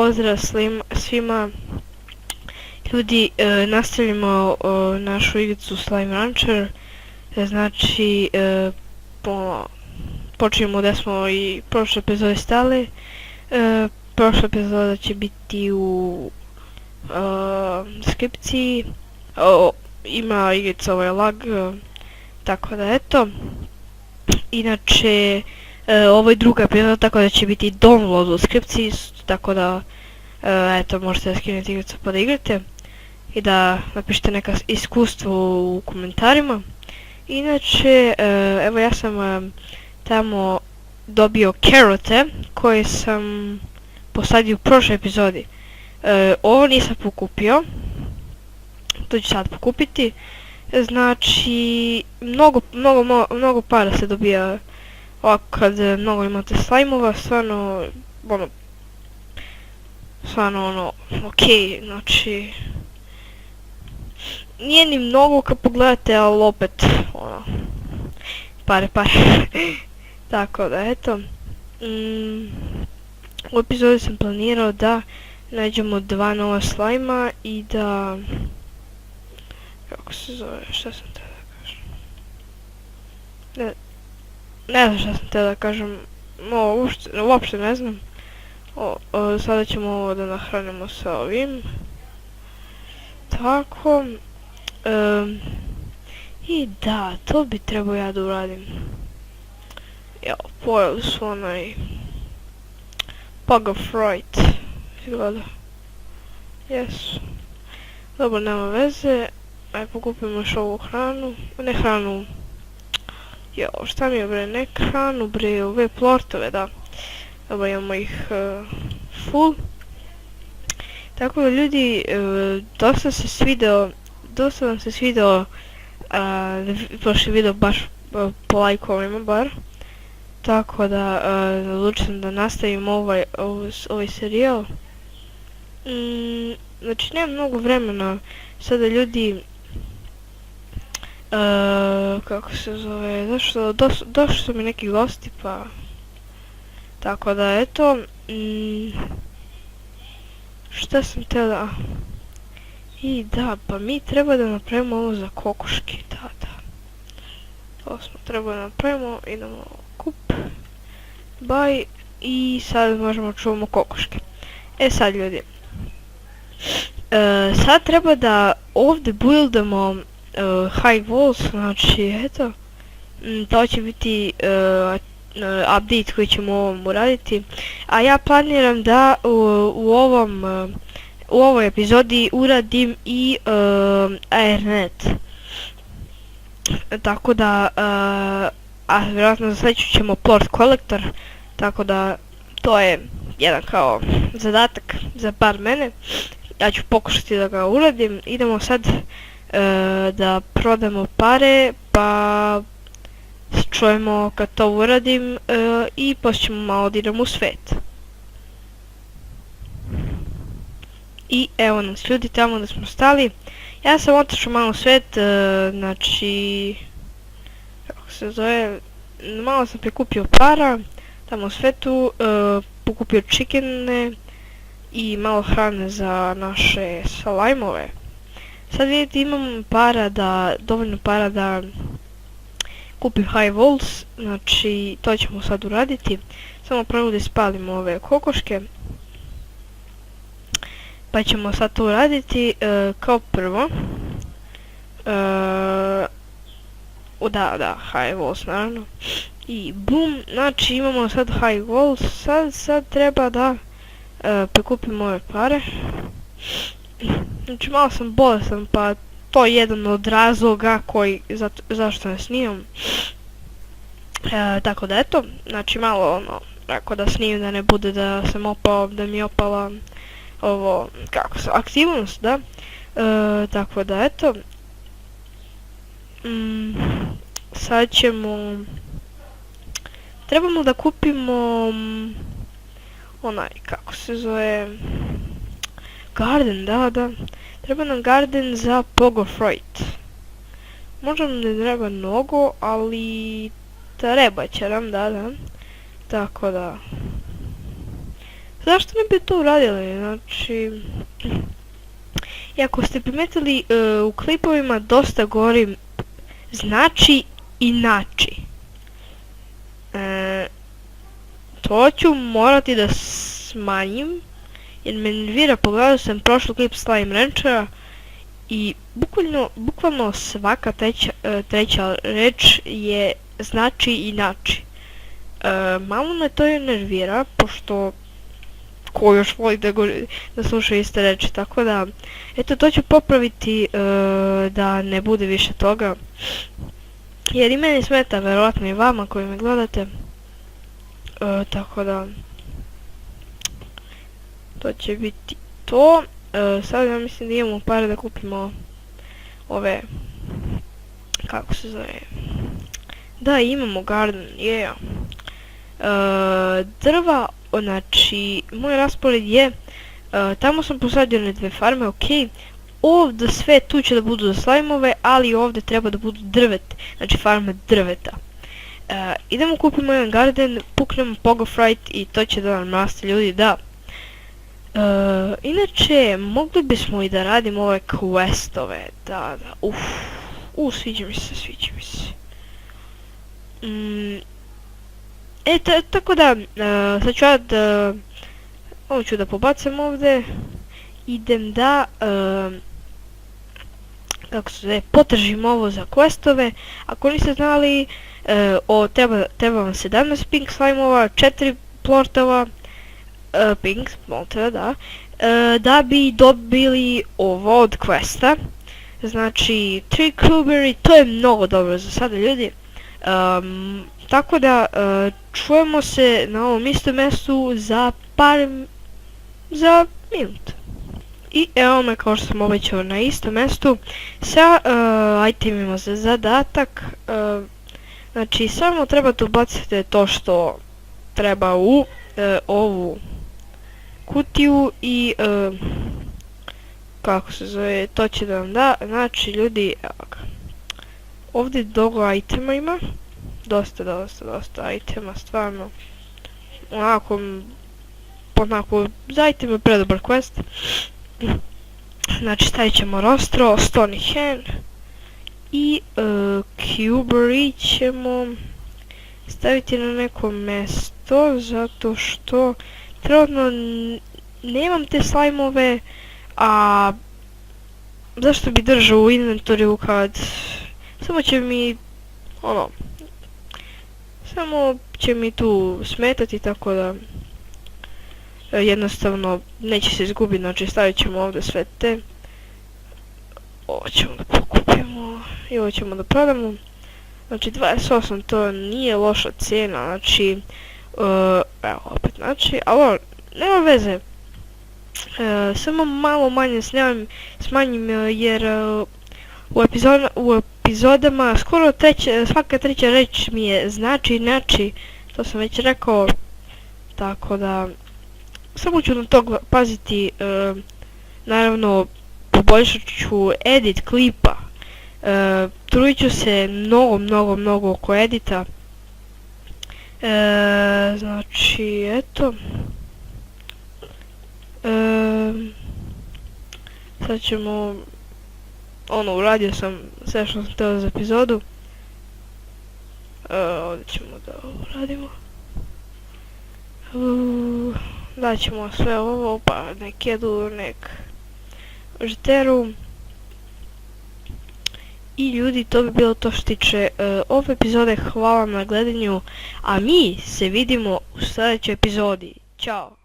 pozdrav svima. Ljudi, nastavljamo našu igricu Slime Rancher. Znači, počinjemo da smo i prošle epizode stali. Prošla epizoda će biti u deskripciji. Ima igrica ovaj lag, tako da eto. Inače, ovo je druga epizoda, tako da će biti download u deskripciji, tako da eto, možete da skinete igricu pa da igrate i da napišete neka iskustvo u komentarima. Inače, evo ja sam tamo dobio karote koje sam posadio u prošloj epizodi. Ovo nisam pokupio, to ću sad pokupiti. Znači, mnogo para se dobija ovako kad mnogo imate slajmova, stvarno okej, znači nije ni mnogo kad pogledate, ali opet pare. Tako da eto, u epizodi sam planirao da nađemo 2 nova slajma i da, kako se zove, šta sam teo da kažem, ne znam šta sam teo da kažem, uopšte ne znam. Sada ćemo ovo da nahranimo sa ovim, tako, i da, to bi trebao ja da uradim. Evo, pojeli su onaj Bug of Fright, izgleda, jesu. Dobro, nema veze, aj pokupimo još ovu hranu, ne hranu, šta mi je bre, ne hranu bre, ove plortove, da. Dobro, imamo ih full. Tako da ljudi, dosta vam se svideo prošli video baš po lajkovima bar. Tako da odlučio sam da nastavim ovaj serijal. Znači nemam mnogo vremena, sada ljudi, kako se zove, došli su mi neki gosti pa... Tako da eto, šta sam tela, i da, pa mi treba da napravimo ovo za kokoške, da. To smo trebali da napravimo, idemo kup, buy i sad možemo čuvamo kokoške. Sad ljudi, sad treba da ovdje buildamo high walls, znači eto, to će biti update koji ćemo ovom uraditi, a ja planiram da u ovoj epizodi uradim i AirNet, tako da a vjerojatno za sljedeću ćemo plort collector, tako da to je jedan kao zadatak za bar mene, ja ću pokušati da ga uradim. Idemo sad da prodamo pare, pa čujemo kad to uradim i poslije ćemo malo da idemo u svet. I evo nas ljudi tamo da smo stali. Ja sam otišao malo u svet, znači, kako se zove, malo sam prikupio para tamo u svetu, pokupio chickene i malo hrane za naše slajmove. Sad vidite, imam dovoljno para da kupim high walls, znači to ćemo sad uraditi. Samo prvo da ispalimo ove kokoške, pa ćemo sad to uraditi. Kao prvo, da, high walls naravno, i boom, znači imamo sad high walls. Sad treba da prikupimo ove pare. Znači malo sam bolestan, pa to je jedan od razloga zašto ne snimam. Tako da eto, znači malo ako da snimim da ne bude da sam da mi je opala aktivnost, da. Tako da eto, sad trebamo da kupimo onaj, kako se zove, garden, da. Treba nam garden za Pogo Fright. Možda nam ne treba mnogo, ali treba će nam, da. Tako da, zašto ne bi to uradili? Znači, i ako ste primetili u klipovima dosta govorim znači i nači. To ću morati da smanjim jer me nervira. Pogledao sam prošli klip Slime Ranchera i bukvalno svaka treća reč je znači i nači. Malo me to nervira pošto ko još voli da sluša iste reči, tako da eto to ću popraviti da ne bude više toga jer i meni smeta, verovatno i vama koji me gledate, tako da to će biti to. Sad ja mislim da imamo pare da kupimo ove, kako se zove, da imamo garden, yeah. Drva, znači moj raspored je, tamo sam posadio na 2 farme, ok, ovdje sve tu će da budu za slajmove, ali ovdje treba da budu drvete, znači farme drveta. Idemo kupimo jedan garden, puknemo Pogofrite i to će da nam raste ljudi, da. Inače, mogli bismo i da radimo ove questove, da, sviđa mi se. Tako da, sad ću ovo ću da pobacam ovdje, idem da, kako se zove, potržim ovo za questove. Ako niste znali, treba vam 17 pink slime-ova, 4 plortova, pink plortova, da, da bi dobili ovo od questa, znači 3 crewberry, to je mnogo dobro za sada ljudi. Tako da, čujemo se na ovom istom mjestu za minut. I evo me, kao što sam obećao, na istom mjestu sa itemima za zadatak. Znači, samo trebate ubaciti to što treba u ovu kutiju i kako se zove, to će da vam da. Znači, ljudi, evo ga. Ovdje dogo itema ima. Dosta itema, stvarno. Onako, za item je predobar quest. Znači, stavit ćemo rostro, stony hen i cubery ćemo staviti na neko mesto, zato što trenutno nemam te slajmove, a zašto bi držao u inventoriju kad samo će mi samo će mi tu smetati, tako da jednostavno neće se izgubiti. Znači, stavit ćemo ovdje sve te, ovo ćemo da pokupimo i ovo ćemo da prodamo. Znači 28, to nije loša cijena, znači evo opet, znači, ali nema veze, samo malo manje smanjim jer u epizodama skoro svaka treća reč mi je znači, to sam već rekao, tako da samo ću na to paziti. Naravno, poboljšat ću edit klipa, trudit ću se mnogo oko edita. Znači, eto, sad ćemo, uradio sam sve što sam htio za epizodu. Ovdje ćemo da uradimo. Daćemo sve ovo, pa nek jedu, nek žiteru. I ljudi, to bi bilo to što tiče ove epizode. Hvala na gledanju, a mi se vidimo u sljedećoj epizodi. Ćao!